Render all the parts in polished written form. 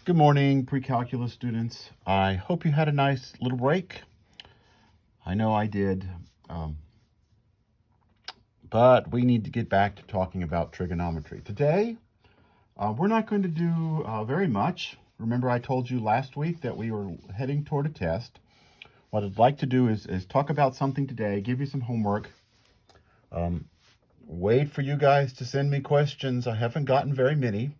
Good morning, pre-calculus students. I hope you had a nice little break. I know I did, but we need to get back to talking about trigonometry. Today, we're not going to do very much. Remember, I told you last week that we were heading toward a test. What I'd like to do is talk about something today, give you some homework, wait for you guys to send me questions. I haven't gotten very many.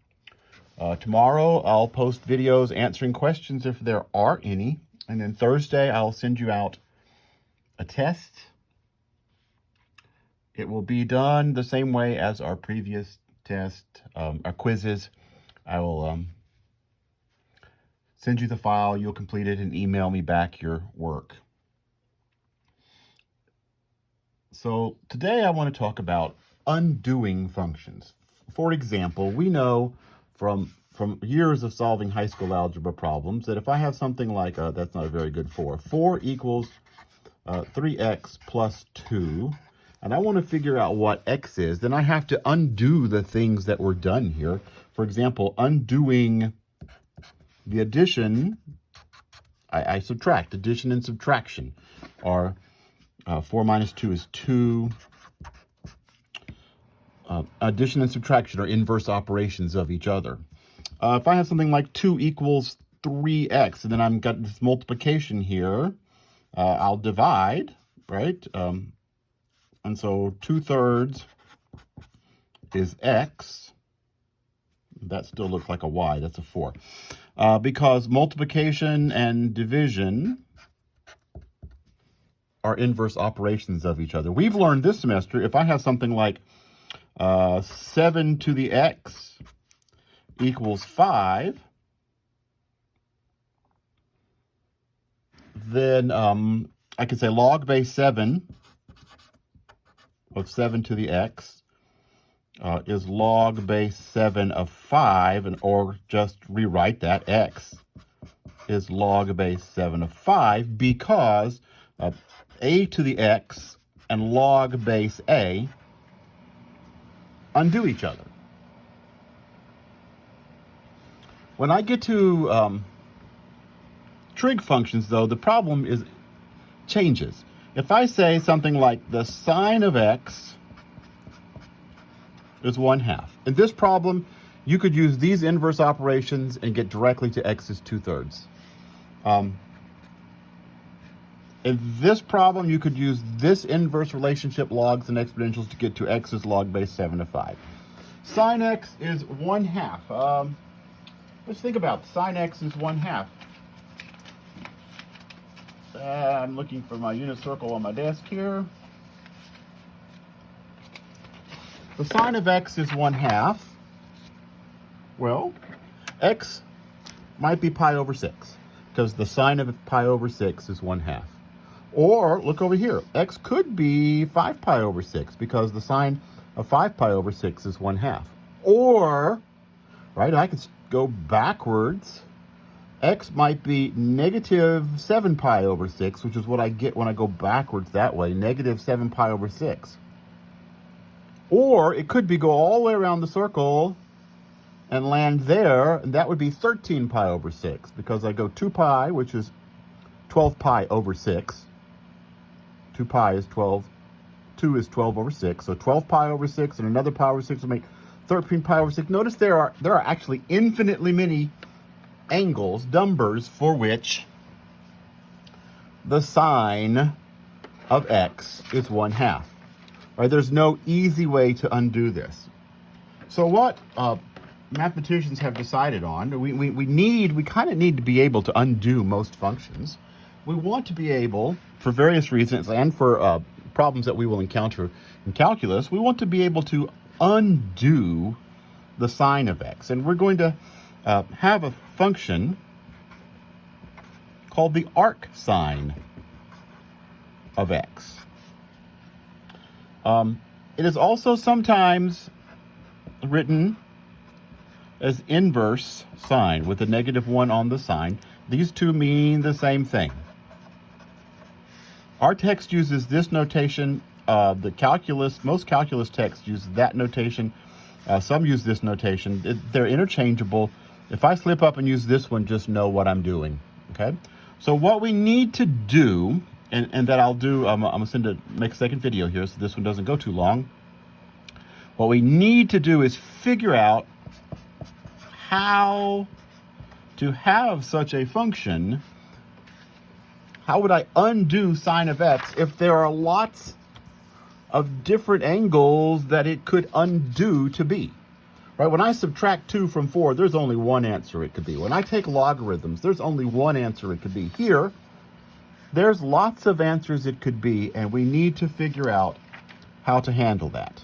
Tomorrow, I'll post videos answering questions if there are any. And then Thursday, I'll send you out a test. It will be done the same way as our previous test, our quizzes. I will send you the file, you'll complete it, and email me back your work. So today I want to talk about undoing functions. For example, we know from years of solving high school algebra problems that if I have something like, that's not a very good 4 equals 3x plus 2, and I want to figure out what x is, then I have to undo the things that were done here. For example, undoing the addition, I subtract. Addition and subtraction are 4 minus 2 is 2. Addition and subtraction are inverse operations of each other. If I have something like 2 equals 3x, and then I've got this multiplication here, I'll divide, right? And so 2/3 is x. That still looks like a y, that's a 4. Because multiplication and division are inverse operations of each other. We've learned this semester, if I have something like 7 to the x equals 5, then I could say log base 7 of 7 to the x is log base 7 of 5, or just rewrite that x is log base 7 of 5, because a to the x and log base a undo each other. When I get to trig functions, though, the problem changes. If I say something like the sine of x is 1/2. In this problem, you could use these inverse operations and get directly to x's 2/3. In this problem, you could use this inverse relationship, logs and exponentials, to get to x is log base 7 of 5. Sine x is 1/2. Let's think about it. Sine x is 1/2. I'm looking for my unit circle on my desk here. The sine of x is 1/2. Well, x might be pi over 6, because the sine of pi over 6 is 1/2. Or, look over here, x could be 5 pi over 6, because the sine of 5 pi over 6 is 1/2. Or, right, I could go backwards. X might be negative 7 pi over 6, which is what I get when I go backwards that way, negative 7 pi over 6. Or it could be go all the way around the circle and land there, and that would be 13 pi over 6, because I go 2 pi, which is 12 pi over 6. 2 pi is 12. 2 is 12 over 6. So 12 pi over 6 and another pi over 6 will make 13 pi over 6. Notice there are actually infinitely many angles, numbers, for which the sine of x is 1/2. Right? There's no easy way to undo this. So what mathematicians have decided on, we kind of need to be able to undo most functions. We want to be able, for various reasons and for problems that we will encounter in calculus, we want to be able to undo the sine of x. And we're going to have a function called the arc sine of x. It is also sometimes written as inverse sine with a -1 on the sign. These two mean the same thing. Our text uses this notation. Most calculus texts use that notation. Some use this notation. They're interchangeable. If I slip up and use this one, just know what I'm doing, okay? So what we need to do, and that I'll do, I'm gonna make a second video here so this one doesn't go too long. What we need to do is figure out how to have such a function. How would I undo sine of x if there are lots of different angles that it could undo to be? Right? When I subtract 2 from 4, there's only one answer it could be. When I take logarithms, there's only one answer it could be. Here, there's lots of answers it could be, and we need to figure out how to handle that.